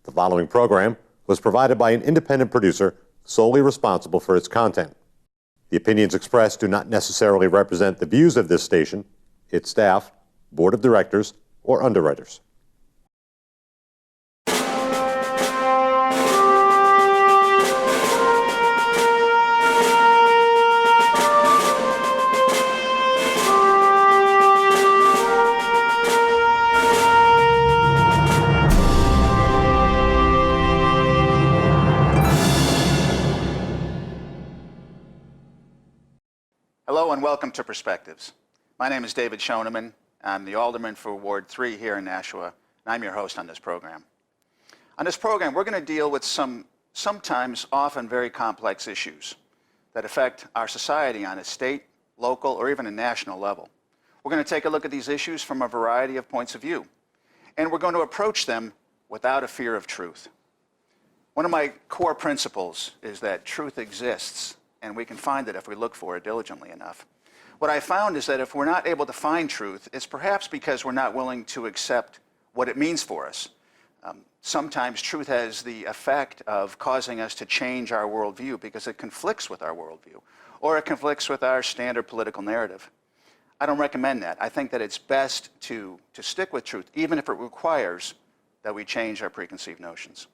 The following program was provided by an independent producer solely responsible for its content. The opinions expressed do not necessarily represent the views of this station, its staff, board of directors, or underwriters. Hello and welcome to Perspectives. My name is David Schoeneman. I'm the Alderman for Ward 3 here in Nashua, and I'm your host on this program. On this program, we're going to deal with sometimes often very complex issues that affect our society on a state, local, or even a national level. We're going to take a look at these issues from a variety of points of view, and we're going to approach them without a fear of truth. One of my core principles is that truth exists, and we can find it if we look for it diligently enough. What I found is that if we're not able to find truth, it's perhaps because we're not willing to accept what it means for us. Sometimes truth has the effect of causing us to change our worldview because it conflicts with our worldview, or it conflicts with our standard political narrative. I don't recommend that. I think that it's best to stick with truth, even if it requires that we change our preconceived notions.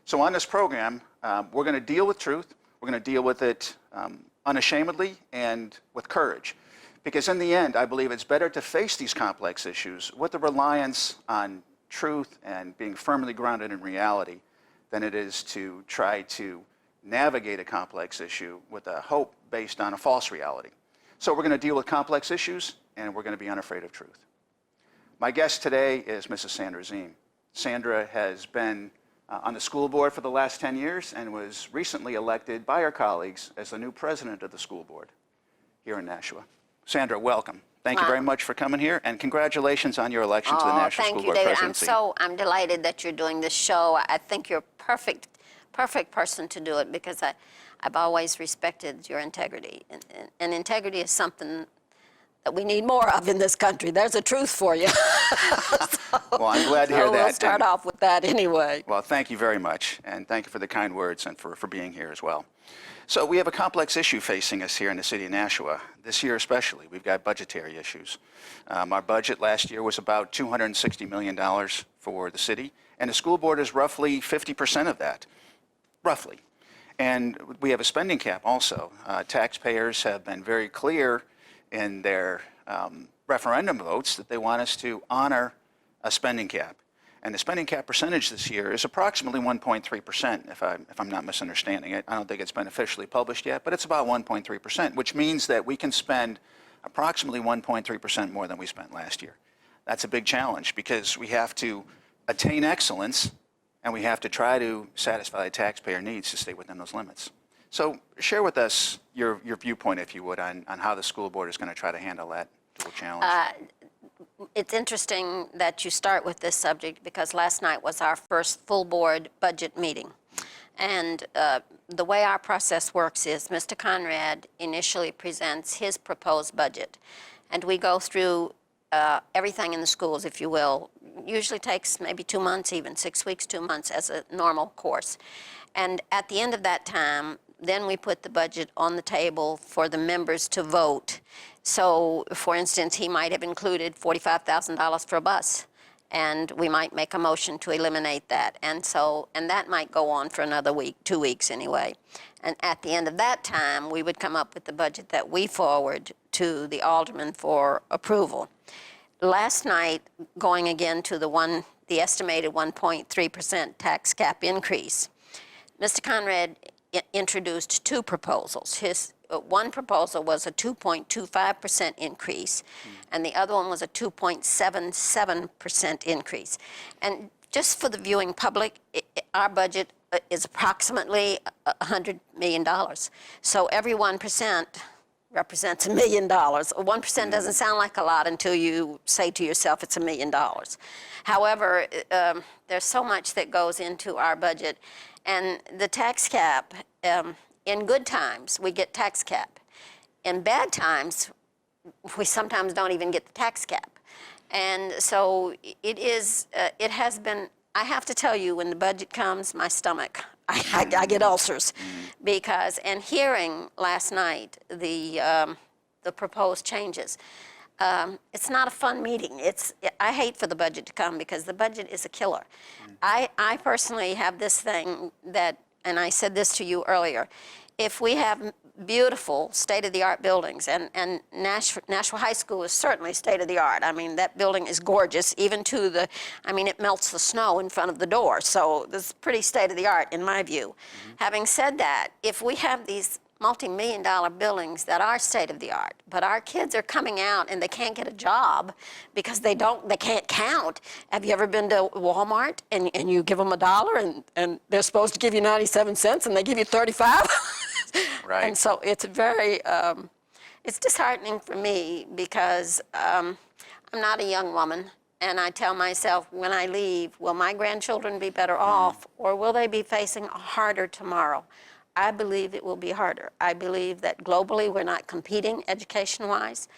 So on this program, we're going to deal with truth. We're going to deal with it unashamedly and with courage. Because in the end, I believe it's better to face these complex issues with a reliance on truth and being firmly grounded in reality than it is to try to navigate a complex issue with a hope based on a false reality. So we're going to deal with complex issues, and we're going to be unafraid of truth. My guest today is Mrs. Sandra Ziehm. Sandra has been on the school board for the last 10 years and was recently elected by her colleagues as the new president of the school board here in Nashua. Sandra, welcome. Thank you very much for coming here, and congratulations on your election to the National School Board presidency. Thank you, David. I'm delighted that you're doing this show. I think you're perfect person to do it because I've always respected your integrity. And integrity is something that we need more of in this country. There's a truth for you. Well, I'm glad to hear that. We'll start off with that anyway. Well, thank you very much, and thank you for the kind words and for being here as well. So we have a complex issue facing us here in the city of Nashua. This year especially, we've got budgetary issues. Our budget last year was about $260 million for the city, and the school board is roughly 50% of that, roughly. And we have a spending cap also. Taxpayers have been very clear in their referendum votes that they want us to honor a spending cap. And the spending cap percentage this year is approximately 1.3%, if I'm not misunderstanding it. I don't think it's been officially published yet, but it's about 1.3%, which means that we can spend approximately 1.3% more than we spent last year. That's a big challenge because we have to attain excellence and we have to try to satisfy the taxpayer needs to stay within those limits. So share with us your viewpoint, if you would, on how the school board is going to try to handle that dual challenge. It's interesting that you start with this subject because last night was our first full board budget meeting. And the way our process works is Mr. Conrad initially presents his proposed budget. And we go through everything in the schools, if you will. Usually takes maybe 2 months, even 6 weeks, 2 months as a normal course. And at the end of that time, then we put the budget on the table for the members to vote. So, for instance, he might have included $45,000 for a bus, and we might make a motion to eliminate that. And that might go on for another week, 2 weeks anyway. And at the end of that time, we would come up with the budget that we forward to the alderman for approval. Last night, going again to the estimated 1.3% tax cap increase, Mr. Conrad introduced two proposals. His one proposal was a 2.25% increase, and the other one was a 2.77% increase. And just for the viewing public, our budget is approximately $100 million. So every 1% represents $1 million. 1% doesn't sound like a lot until you say to yourself it's $1 million. However, there's so much that goes into our budget. And the tax cap, in good times, we get tax cap. In bad times, we sometimes don't even get the tax cap. And so it has been I have to tell you, when the budget comes, my stomach, I get ulcers, because, and hearing last night the proposed changes, it's not a fun meeting. I hate for the budget to come because the budget is a killer. I personally have this thing that, and I said this to you earlier, if we have beautiful state-of-the-art buildings, and Nashua High School is certainly state-of-the-art. I mean, that building is gorgeous, even to the, I mean, it melts the snow in front of the door, so this is pretty state-of-the-art in my view. Having said that, if we have these multi-million-dollar buildings that are state-of-the-art, but our kids are coming out and they can't get a job because they can't count. Have you ever been to Walmart and you give them $1 and they're supposed to give you 97 cents and they give you 35? Right. And so it's very, it's disheartening for me because I'm not a young woman, and I tell myself when I leave, will my grandchildren be better off, or will they be facing a harder tomorrow? I believe it will be harder. I believe that globally we're not competing education-wise.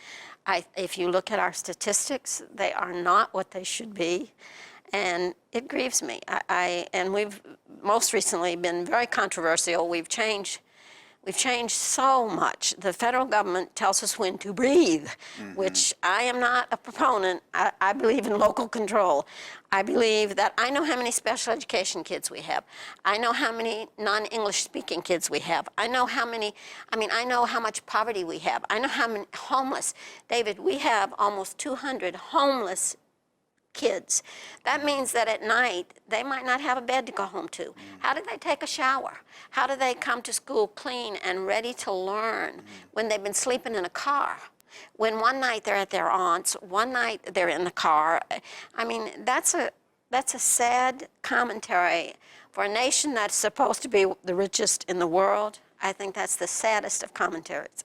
If you look at our statistics, they are not what they should be, and it grieves me. And we've most recently been very controversial. We've changed so much. The federal government tells us when to breathe, which I am not a proponent. I believe in local control. I believe that I know how many special education kids we have. I know how many non-English speaking kids we have. I know how many, I know how much poverty we have. I know how many homeless. David, we have almost 200 homeless kids. That means that at night, they might not have a bed to go home to. How do they take a shower? How do they come to school clean and ready to learn when they've been sleeping in a car? When one night they're at their aunt's, one night they're in the car. I mean, that's a sad commentary for a nation that's supposed to be the richest in the world. I think that's the saddest of commentaries.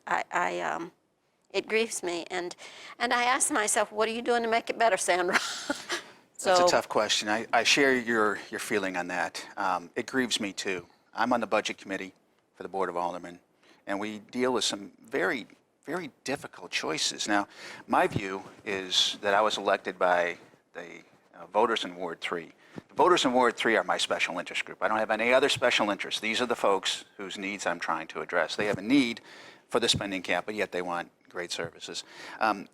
It grieves me, and I ask myself, what are you doing to make it better, Sandra? That's a tough question. I share your feeling on that. It grieves me too. I'm on the budget committee for the Board of Aldermen, and we deal with some very, very difficult choices. Now, my view is that I was elected by the voters in Ward 3. The voters in Ward 3 are my special interest group. I don't have any other special interests. These are the folks whose needs I'm trying to address. They have a need for the spending cap, but yet they want great services.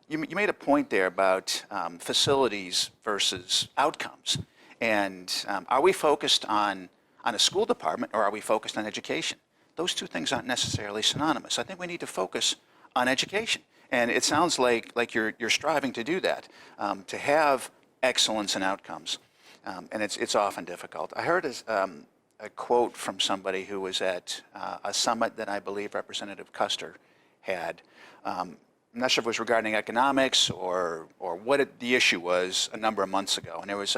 You made a point there about facilities versus outcomes. And are we focused on a school department, or are we focused on education? Those two things aren't necessarily synonymous. I think we need to focus on education. And it sounds like you're striving to do that, to have excellence in outcomes. And it's often difficult. I heard a quote from somebody who was at a summit that I believe Representative Custer had. I'm not sure if it was regarding economics or what the issue was a number of months ago. And there was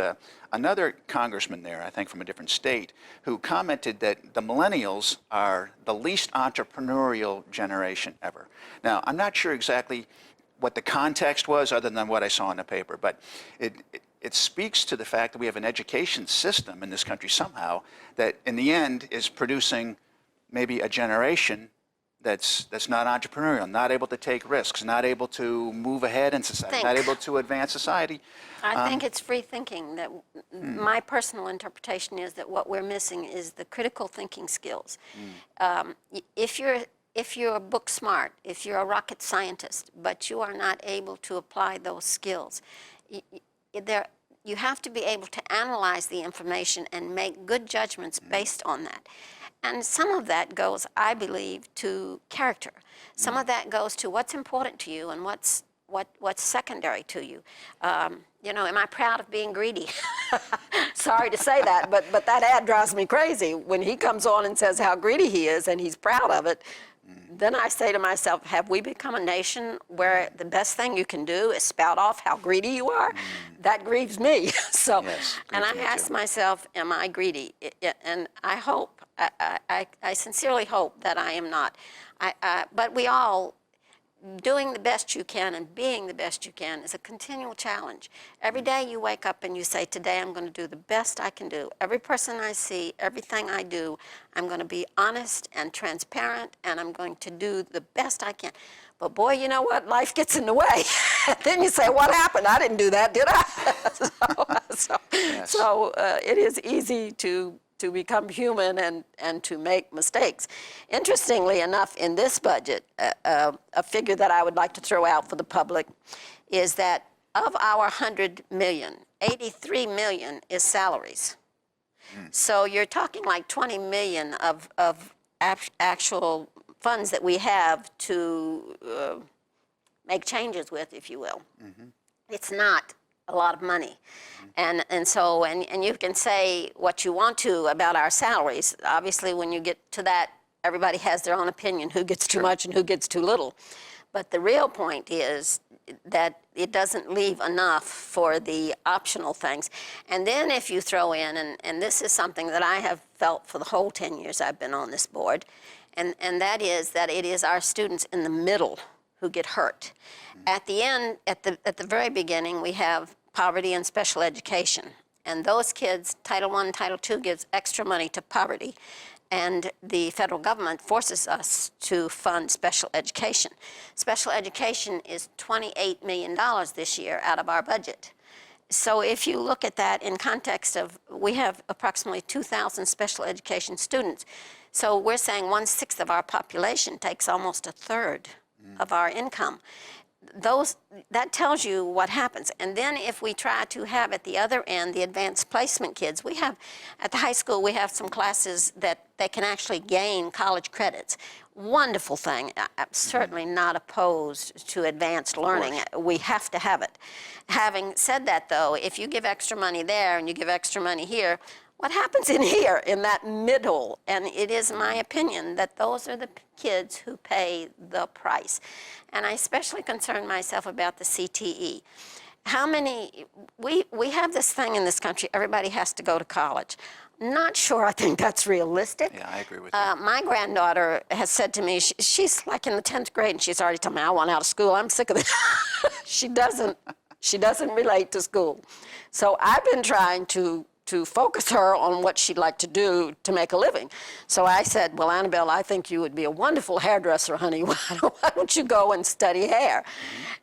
another congressman there, I think from a different state, who commented that the millennials are the least entrepreneurial generation ever. Now, I'm not sure exactly what the context was other than what I saw in the paper, but it speaks to the fact that we have an education system in this country somehow that in the end is producing maybe a generation that's not entrepreneurial, not able to take risks, not able to move ahead in society, not able to advance society. I think it's free thinking. That my personal interpretation is that what we're missing is the critical thinking skills. If you're book smart, if you're a rocket scientist, but you are not able to apply those skills, you have to be able to analyze the information and make good judgments based on that. And some of that goes, I believe, to character. Some of that goes to what's important to you and what's secondary to you. Am I proud of being greedy? Sorry to say that, but that ad drives me crazy. When he comes on and says how greedy he is and he's proud of it, then I say to myself, have we become a nation where the best thing you can do is spout off how greedy you are? That grieves me. So, yes, and I ask myself, am I greedy? And I hope, I sincerely hope that I am not. But we all, doing the best you can and being the best you can is a continual challenge. Every day you wake up and you say, today I'm going to do the best I can do. Every person I see, everything I do, I'm going to be honest and transparent, and I'm going to do the best I can. But boy, you know what? Life gets in the way. Then you say, what happened? I didn't do that, did I? Yes. So it is easy to become human and to make mistakes. Interestingly enough, in this budget, a figure that I would like to throw out for the public is that of our 100 million, 83 million is salaries. So you're talking like 20 million of actual funds that we have to make changes with, if you will. It's not a lot of money. And you can say what you want to about our salaries. Obviously, when you get to that, everybody has their own opinion, who gets too much and who gets too little. But the real point is that it doesn't leave enough for the optional things. And then if you throw in, and this is something that I have felt for the whole 10 years I've been on this board, and that is that it is our students in the middle who get hurt. At the end, at the very beginning, we have poverty and special education. And those kids, Title I and Title II gives extra money to poverty. And the federal government forces us to fund special education. Special education is $28 million this year out of our budget. So if you look at that in context of, we have approximately 2,000 special education students. So we're saying 1/6 of our population takes almost a third of our income. That tells you what happens. And then if we try to have at the other end the advanced placement kids, we have, at the high school, we have some classes that they can actually gain college credits. Wonderful thing. I'm certainly not opposed to advanced learning. We have to have it. Having said that, though, if you give extra money there and you give extra money here, what happens in here, in that middle? And it is my opinion that those are the kids who pay the price. And I especially concern myself about the CTE. How many, we have this thing in this country, everybody has to go to college. Not sure I think that's realistic. Yeah, I agree with you. My granddaughter has said to me, she's like in the 10th grade, and she's already told me, I want out of school, I'm sick of it. She doesn't relate to school. So I've been trying to focus her on what she'd like to do to make a living. So I said, well, Annabelle, I think you would be a wonderful hairdresser, honey. Why don't you go and study hair?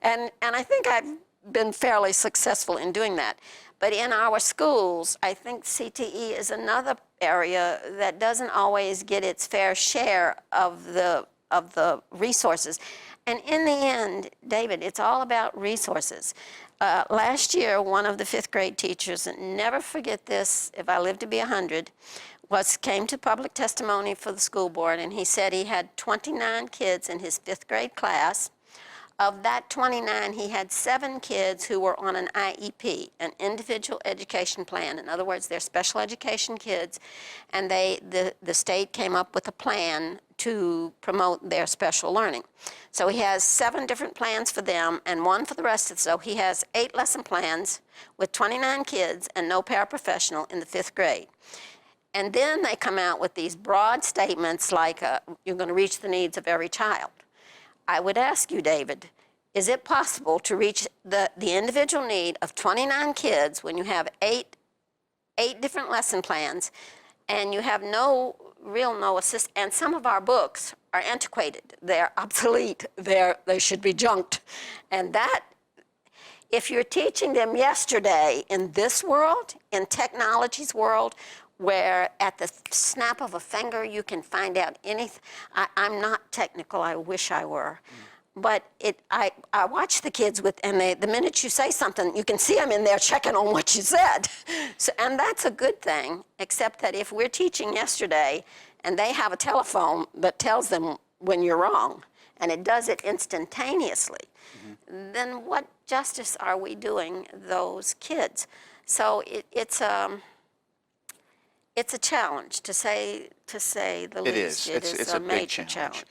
And I think I've been fairly successful in doing that. But in our schools, I think CTE is another area that doesn't always get its fair share of the resources. And in the end, David, it's all about resources. Last year, one of the 5th grade teachers, and never forget this if I live to be 100, came to public testimony for the school board, and he said he had 29 kids in his 5th grade class. Of that 29, he had 7 kids who were on an IEP, an individual education plan. In other words, they're special education kids, and the state came up with a plan to promote their special learning. So he has 7 different plans for them and 1 for the rest of them. So he has 8 lesson plans with 29 kids and no paraprofessional in the 5th grade. And then they come out with these broad statements like, you're going to reach the needs of every child. I would ask you, David, is it possible to reach the individual need of 29 kids when you have 8 different lesson plans and you have no assist, and some of our books are antiquated, they're obsolete, they should be junked. And that, if you're teaching them yesterday in this world, in technology's world, where at the snap of a finger you can find out anything. I'm not technical, I wish I were. But I watch the kids and the minute you say something, you can see them in there checking on what you said. So, and that's a good thing, except that if we're teaching yesterday and they have a telephone that tells them when you're wrong, and it does it instantaneously, then what justice are we doing those kids? So it's a challenge, to say the least. It is. It's a a big major challenge.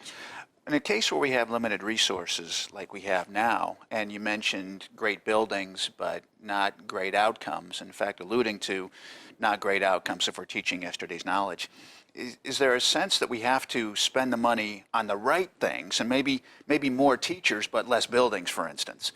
In a case where we have limited resources like we have now, and you mentioned great buildings but not great outcomes, in fact alluding to not great outcomes if we're teaching yesterday's knowledge, is there a sense that we have to spend the money on the right things, and maybe more teachers but less buildings, for instance?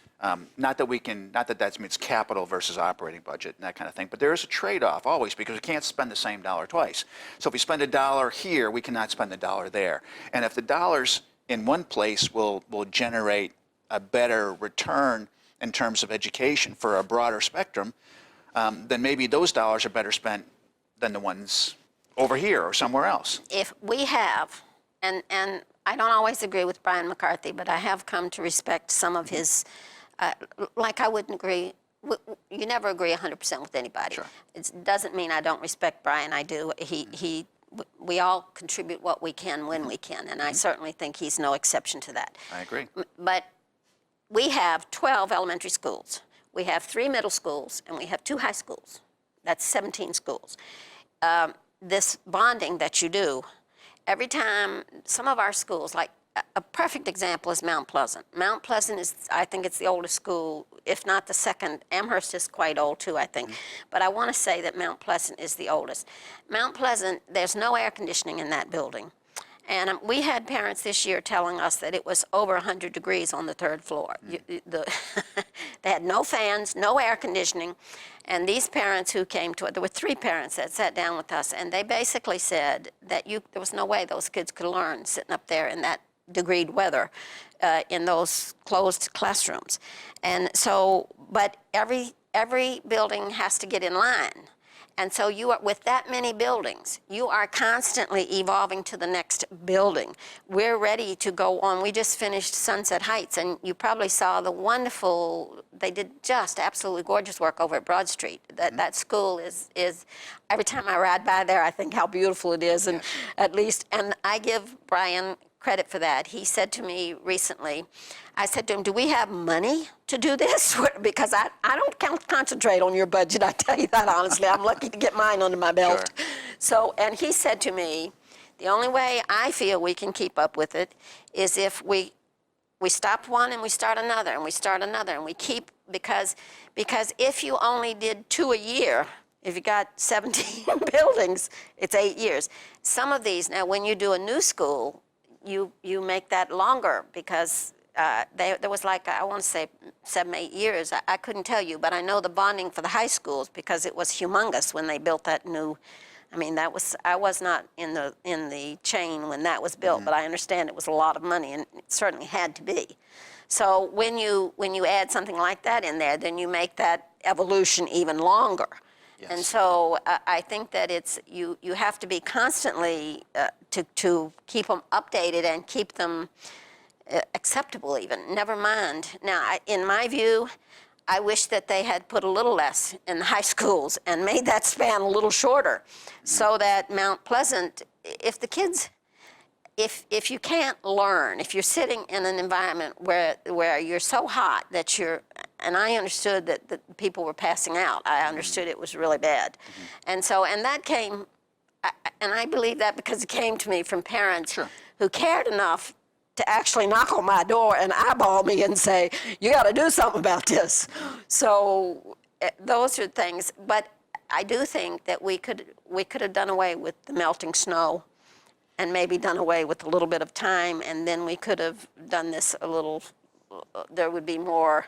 Not that that means capital versus operating budget and that kind of thing, but there is a trade-off always, because we can't spend the same dollar twice. So if we spend $1 here, we cannot spend $1 there. And if the dollars in one place will generate a better return in terms of education for a broader spectrum, then maybe those dollars are better spent than the ones over here or somewhere else. If we have, and I don't always agree with Brian McCarthy, but I have come to respect some of his, like I wouldn't agree, you never agree 100% with anybody. Sure. It doesn't mean I don't respect Brian, I do. We all contribute what we can when we can, and I certainly think he's no exception to that. I agree. But we have 12 elementary schools. We have 3 middle schools, and we have 2 high schools. That's 17 schools. This bonding that you do, every time some of our schools, like a perfect example is Mount Pleasant. Mount Pleasant is, I think it's the oldest school, if not the second. Amherst is quite old too, I think. But I want to say that Mount Pleasant is the oldest. Mount Pleasant, there's no air conditioning in that building. And we had parents this year telling us that it was over 100 degrees on the 3rd floor. They had no fans, no air conditioning. And these parents who came to it, there were 3 parents that sat down with us, and they basically said that there was no way those kids could learn sitting up there in that degreed weather in those closed classrooms. And so, but every building has to get in line. And so you are, with that many buildings, you are constantly evolving to the next building. We're ready to go on. We just finished Sunset Heights, and you probably saw the wonderful, they did just absolutely gorgeous work over at Broad Street. That school is, every time I ride by there, I think how beautiful it is, and at least, and I give Brian credit for that. He said to me recently, I said to him, do we have money to do this? Because I don't concentrate on your budget, I tell you that honestly. I'm lucky to get mine under my belt. Sure. So, and he said to me, the only way I feel we can keep up with it is if we stop one and we start another and we start another and we keep, because if you only did 2 a year, if you got 17 buildings, it's 8 years. Some of these, now when you do a new school, you make that longer, because there was like, I want to say 7, 8 years. I couldn't tell you, but I know the bonding for the high schools, because it was humongous when they built that new. I mean, I was not in the chain when that was built, but I understand it was a lot of money, and it certainly had to be. So when you add something like that in there, then you make that evolution even longer. Yes. And so I think that it's you have to be constantly to keep them updated and keep them acceptable even, never mind. Now, in my view, I wish that they had put a little less in the high schools and made that span a little shorter, so that Mount Pleasant, if the kids, if you can't learn, if you're sitting in an environment where you're so hot that you're, and I understood that people were passing out. I understood it was really bad. And so, and that came, and I believe that because it came to me from parents who cared enough to actually knock on my door and eyeball me and say, you got to do something about this. So those are things, but I do think that we could have done away with the melting snow and maybe done away with a little bit of time, and then we could have done this a little, there would be more,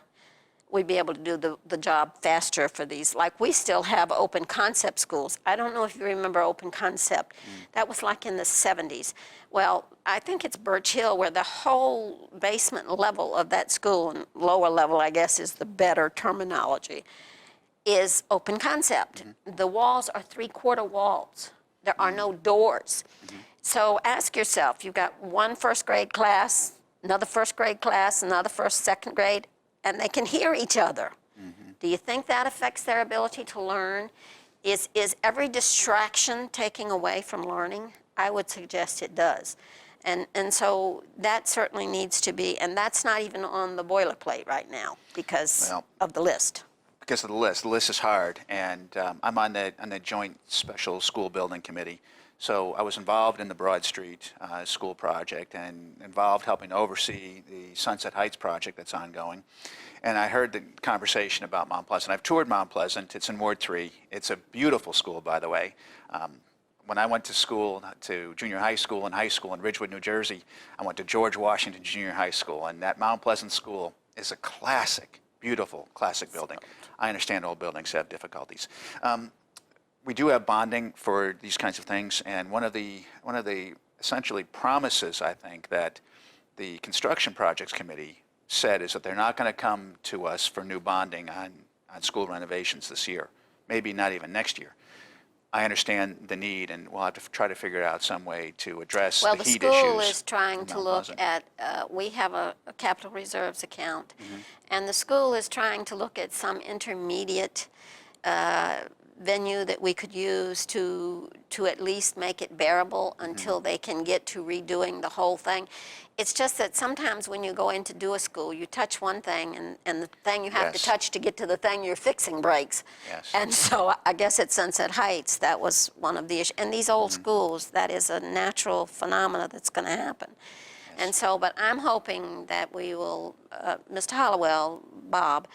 we'd be able to do the job faster for these. Like, we still have open concept schools. I don't know if you remember open concept. That was like in the 70s. Well, I think it's Birch Hill, where the whole basement level of that school, and lower level, I guess, is the better terminology, is open concept. The walls are 3/4 walls. There are no doors. So ask yourself, you've got one first grade class, another first grade class, another second grade, and they can hear each other. Do you think that affects their ability to learn? Is every distraction taking away from learning? I would suggest it does. And so that certainly needs to be, and that's not even on the boilerplate right now because of the list. Because of the list. The list is hard, and I'm on the Joint Special School Building Committee. So I was involved in the Broad Street school project and involved helping to oversee the Sunset Heights project that's ongoing. And I heard the conversation about Mount Pleasant. I've toured Mount Pleasant. It's in Ward 3. It's a beautiful school, by the way. When I went to school, to junior high school and high school in Ridgewood, New Jersey, I went to George Washington Junior High School, and that Mount Pleasant school is a classic, beautiful, classic building. I understand all buildings have difficulties. We do have bonding for these kinds of things, and one of the essentially promises, I think, that the Construction Projects Committee said is that they're not going to come to us for new bonding on school renovations this year. maybe not even next year. I understand the need, and we'll have to try to figure out some way to address Well, the the heat school issues is trying in to Mount look Pleasant. at, we have a capital reserves account, and the school is trying to look at some intermediate venue that we could use to at least make it bearable until they can get to redoing the whole thing. It's just that sometimes when you go in to do a school, you touch one thing, and the thing you have to Yes. touch to get to the thing you're fixing breaks. Yes. And so I guess at Sunset Heights, that was one of the issues. And these old schools, that is a natural phenomena that's going to happen. And so, but I'm hoping that we will, Mr. Hollowell, Bob,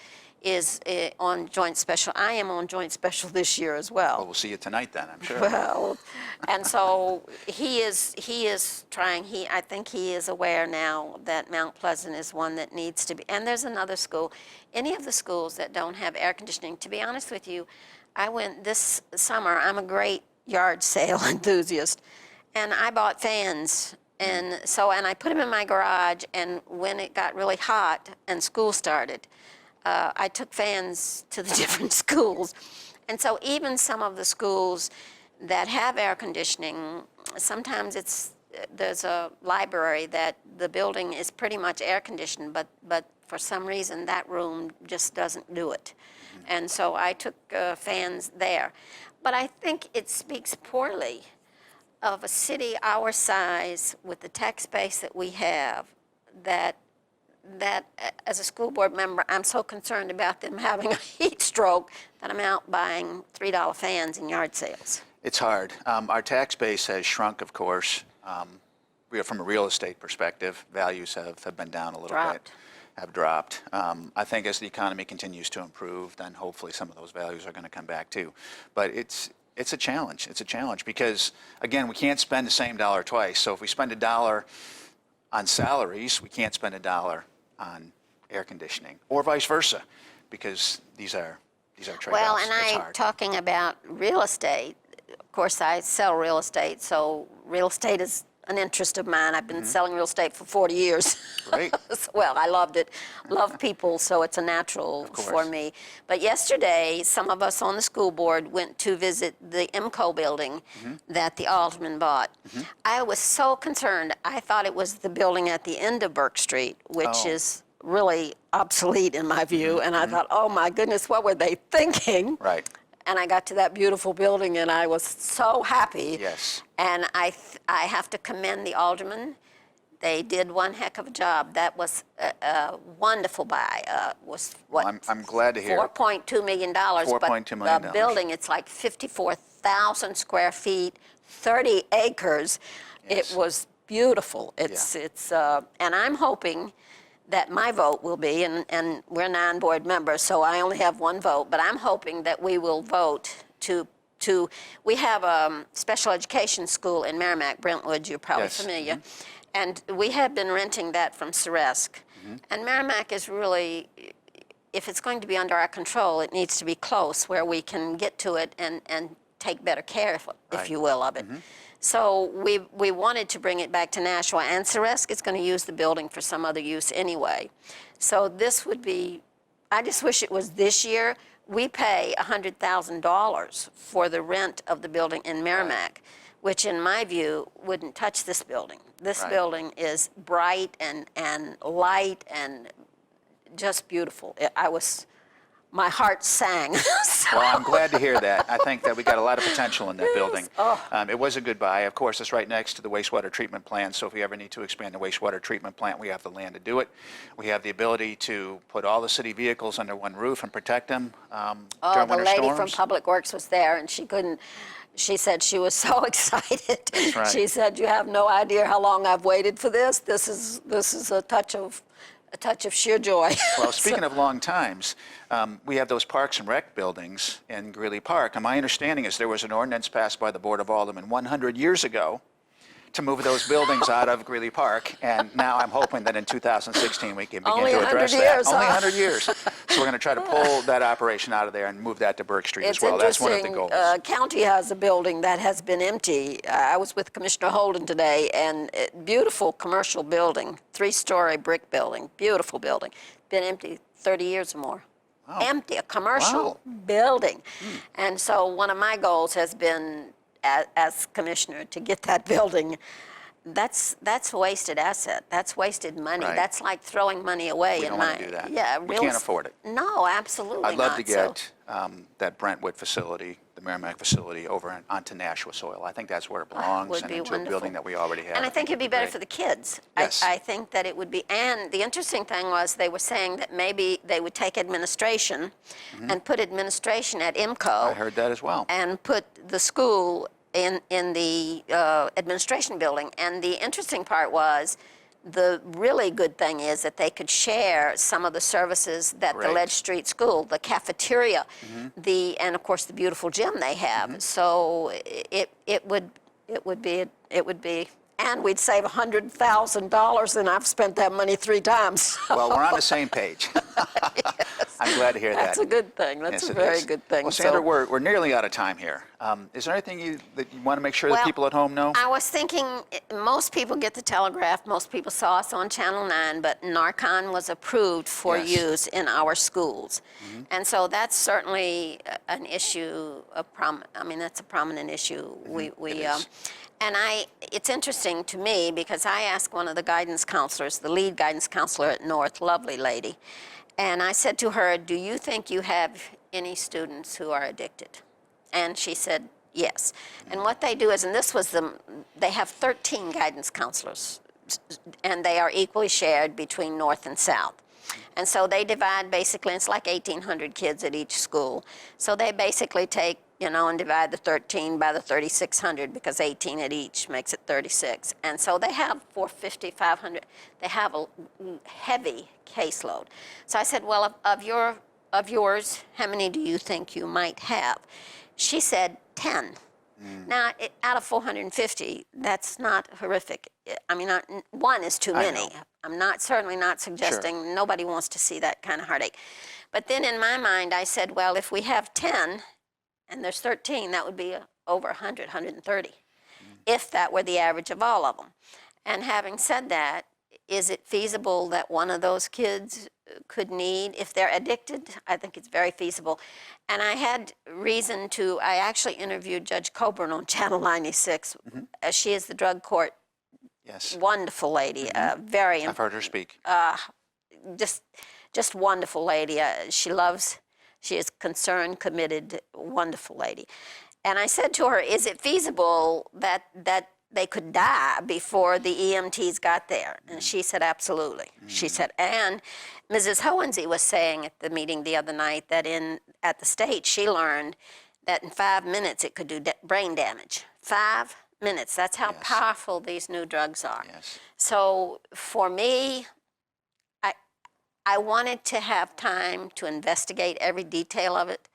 is on joint special. I am on joint special this year as Well, well. we'll see you tonight then, I'm sure. Well, and so he is trying, I think he is aware now that Mount Pleasant is one that needs to be, and there's another school. Any of the schools that don't have air conditioning, to be honest with you, I went this summer, I'm a great yard sale enthusiast, and I bought fans. And so, and I put them in my garage, and when it got really hot and school started, I took fans to the different schools. And so even some of the schools that have air conditioning, sometimes there's a library that the building is pretty much air conditioned, but for some reason that room just doesn't do it. And so I took fans there. But I think it speaks poorly of a city our size with the tax base that we have, that as a school board member, I'm so concerned about them having a heat stroke that I'm out buying $3 fans in yard sales. It's hard. Our tax base has shrunk, of course. From a real estate perspective, values have been down a little Dropped. bit, have dropped. I think as the economy continues to improve, then hopefully some of those values are going to come back too. But it's a challenge. It's a challenge because, again, we can't spend the same dollar twice. So if we spend $1 on salaries, we can't spend $1 on air conditioning, or vice versa, because these are trade-offs. Well, and It's I, hard. talking about real estate, of course I sell real estate, so real estate is an interest of mine. I've been selling real estate for 40 years. Great. Well, I loved it, love people, so it's a natural course. for me. But yesterday, some of us on the school board went to visit the IMCO building that the alderman bought. I was so concerned. I thought it was the building at the end of Burke Street, which Oh. is really obsolete in my view. And I thought, oh my goodness, what were they thinking? Right. And I got to that beautiful building, and I was so happy. Yes. And I have to commend the alderman. They did one heck of a job. That was a wonderful buy. Was what? Well, I'm glad to hear it. $4.2 million. $4.2 million. But the building, it's like 54,000 square feet, 30 acres. Yes. It was beautiful. It's and I'm hoping that my vote will be, and we're non-board members, so I only have one vote, but I'm hoping that we will vote to we have a special education school in Merrimack, Brentwood, you're probably Yes. familiar, and we have been renting that from Ceresc. And Merrimack is really, if it's going to be under our control, it needs to be close where we can get to it and take better care, if Right. you will, of it. So we wanted to bring it back to Nashua, and Ceresc is going to use the building for some other use anyway. So this would be, I just wish it was this year. We pay $100,000 for the rent of the building in Merrimack, which in my view wouldn't touch this building. This Right. building is bright and light and just beautiful. My heart sang. So- Well, I'm glad to hear that. I think that we got a lot of potential in that building. It was a good buy. Of course, it's right next to the wastewater treatment plant, so if we ever need to expand the wastewater treatment plant, we have the land to do it. We have the ability to put all the city vehicles under one roof and protect them Oh, during the winter lady storms. from Public Works was there, and she said she was so excited. That's right. She said, "You have no idea how long I've waited for this. This is a touch of sheer joy." Well, speaking of long times, we have those Parks and Rec buildings in Greeley Park, and my understanding is there was an ordinance passed by the Board of Aldermen 100 years ago to move those buildings out of Greeley Park, and now I'm hoping that in 2016 we can begin Only to 100 address years, that. Only huh? 100 years. So we're going to try to pull that operation out of there and move that to Burke Street It's as well. That's one of the interesting. goals. County has a building that has been empty. I was with Commissioner Holden today, and beautiful commercial building, 3-story brick building, beautiful building, been empty 30 years or more. empty, a commercial Wow. building. And so one of my goals has been, as commissioner, to get that building. That's a wasted asset. That's wasted money. Right. That's like throwing money away. We in don't my want to do that. Yeah, We can't afford it. No, absolutely I'd love not. to get that Brentwood facility, the Merrimack facility, over onto Nashua soil. I think that's where it belongs, would and be into a wonderful. building that we already have. And I think it'd be better great. for the kids. Yes. I think that it would be. And the interesting thing was they were saying that maybe they would take administration and put administration at IMCO. I heard that as well. And put the school in the administration building. And the interesting part was, the really good thing is that they could share some of the services that the Great. Ledge Street School, the cafeteria, and of course the beautiful gym they have. So it would be, and we'd save $100,000, and I've spent that money 3 times. Well, we're on the same page. I'm glad to hear that. That's a good thing. That's Yes, a it very is. good thing. Well, Sandra, So- we're nearly out of time here. Is there anything that you want to make sure that Well, people at home know? I was thinking, most people get the telegraph, most people saw us on Channel 9, but Narcan was approved for Yes. use in our schools. And so that's certainly an issue, that's a prominent issue. It is. It's interesting to me because I asked one of the guidance counselors, the lead guidance counselor at North, lovely lady, and I said to her, do you think you have any students who are addicted? And she said, yes. And what they do is, and this was they have 13 guidance counselors, and they are equally shared between North and South. And so they divide basically, it's like 1,800 kids at each school. So they basically take, and divide the 13 by the 3,600 because 18 at each makes it 36. And so they have 450, 500, they have a heavy caseload. So I said, well, of yours, how many do you think you might have? She said 10. Now, out of 450, that's not horrific. I mean, one is too many. I'm certainly not suggesting nobody wants to see that kind of heartache. But then in my mind, I said, well, if we have 10 and there's 13, that would be over 100, 130, if that were the average of all of them. And having said that, is it feasible that one of those kids could need, if they're addicted? I think it's very feasible. And I had reason to, I actually interviewed Judge Coburn on Channel 96. She is the drug court. Yes. Wonderful lady, very, I've heard her speak. just wonderful lady. She is concerned, committed, wonderful lady. And I said to her, is it feasible that they could die before the EMTs got there? And she said, absolutely. She said, and Mrs. Hohensee was saying at the meeting the other night that at the state, she learned that in 5 minutes it could do brain damage. 5 minutes, that's how powerful these new drugs are. Yes. So for me, I wanted to have time to investigate every detail of it.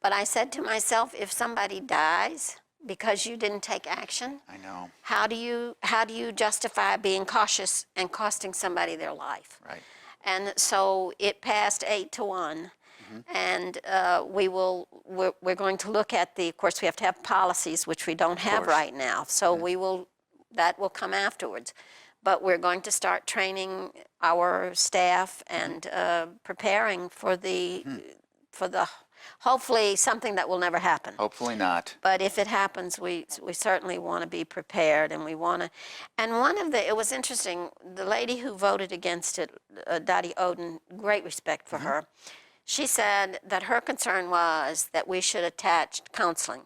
But I said to myself, if somebody dies because you didn't take action, I know. how do you justify being cautious and costing somebody their life? Right. And so it passed 8-1. And we're going to look at of course we have to have policies, which we don't have right now. So that will come afterwards. But we're going to start training our staff and preparing for the hopefully something that will never happen. Hopefully not. But if it happens, we certainly want to be prepared, and we want to. And it was interesting, the lady who voted against it, Dottie Oden, great respect for her. She said that her concern was that we should attach counseling.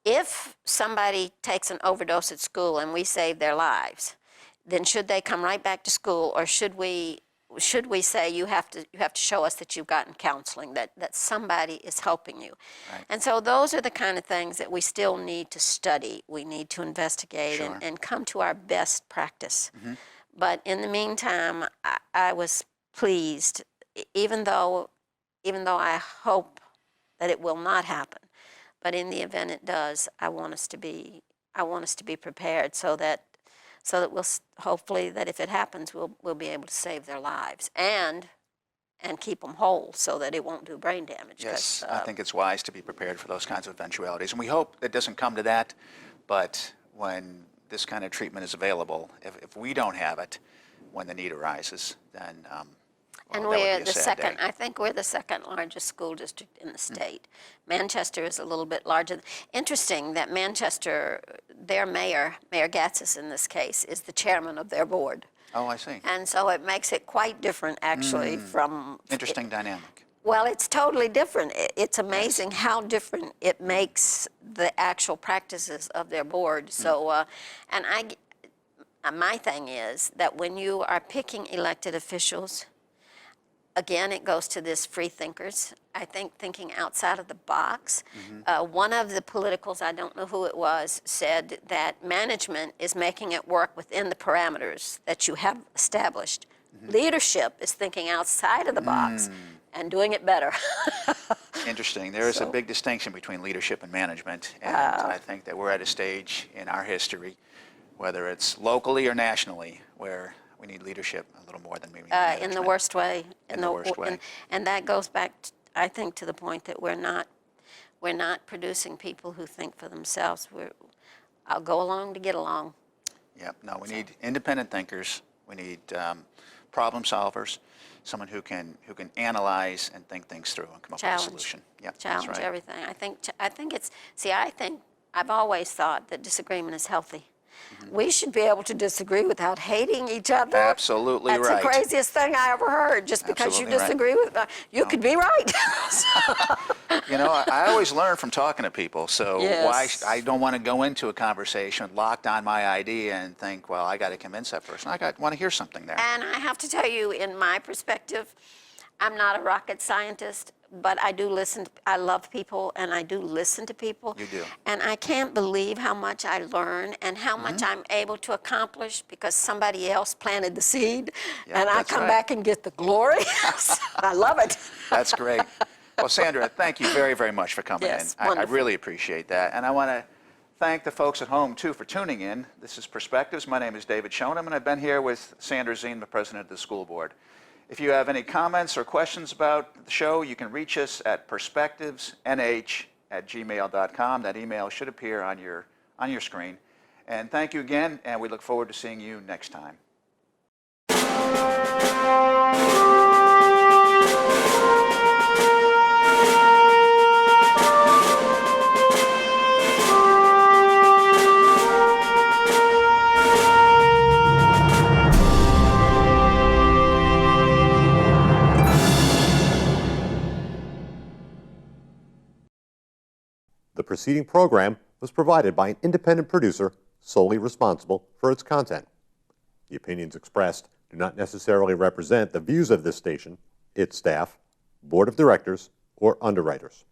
If somebody takes an overdose at school and we save their lives, then should they come right back to school, or should we say you have to show us that you've gotten counseling, that somebody is helping you? Right. And so those are the kind of things that we still need to study. We need to investigate Sure. and come to our best practice. But in the meantime, I was pleased, even though I hope that it will not happen. But in the event it does, I want us to be prepared so that we'll hopefully that if it happens, we'll be able to save their lives and keep them whole so that it won't do brain damage. Yes, I think it's wise to be prepared for those kinds of eventualities. And we hope it doesn't come to that, but when this kind of treatment is available, if we don't have it when the need arises, then And Well, that would we're be a the sad second, day. I think we're the second largest school district in the state. Manchester is a little bit larger. Interesting that Manchester, their mayor, Mayor Gatsis in this case, is the chairman of their board. Oh, I see. And so it makes it quite different, actually, from... Interesting dynamic. Well, it's totally different. It's amazing how different it makes the actual practices of their board. So, and my thing is that when you are picking elected officials, again, it goes to this free thinkers. I think thinking outside of the box. One of the politicals, I don't know who it was, said that management is making it work within the parameters that you have established. Leadership is thinking outside of the box and doing it better. Interesting. There is a big distinction between leadership and management, and I think that we're at a stage in our history, whether it's locally or nationally, where we need leadership a little more than maybe management. In the worst way. In the worst way. And that goes back, I think, to the point that we're not producing people who think for themselves. I'll go along to get along. Yep. No, we need independent thinkers. We need problem solvers, someone who can analyze and think things through and come up with a solution. Yep, Challenge that's right. everything. I think it's, see, I've always thought that disagreement is healthy. We should be able to disagree without hating each other. Absolutely That's right. the craziest thing I ever heard. Just because you Absolutely right. disagree with, you could be right. You know, I always learn from talking to people, so Yes. I don't want to go into a conversation locked on my idea and think, well, I got to convince that person. I want to hear something there. And I have to tell you, in my perspective, I'm not a rocket scientist, but I do listen. I love people, and I do listen to people. You do. And I can't believe how much I learn and how much I'm able to accomplish because somebody else planted the seed, Yeah, and I that's come right. back and get the glory. I love it. That's great. Well, Sandra, thank you very, very much for coming Yes, in. I wonderful. really appreciate that. And I want to thank the folks at home, too, for tuning in. This is Perspectives. My name is David Schoenem, and I've been here with Sandra Ziehm, the president of the school board. If you have any comments or questions about the show, you can reach us at perspectivesnh@gmail.com. That email should appear on your screen. And thank you again, and we look forward to seeing you next time. The preceding program was provided by an independent producer solely responsible for its content. The opinions expressed do not necessarily represent the views of this station, its staff, board of directors, or underwriters.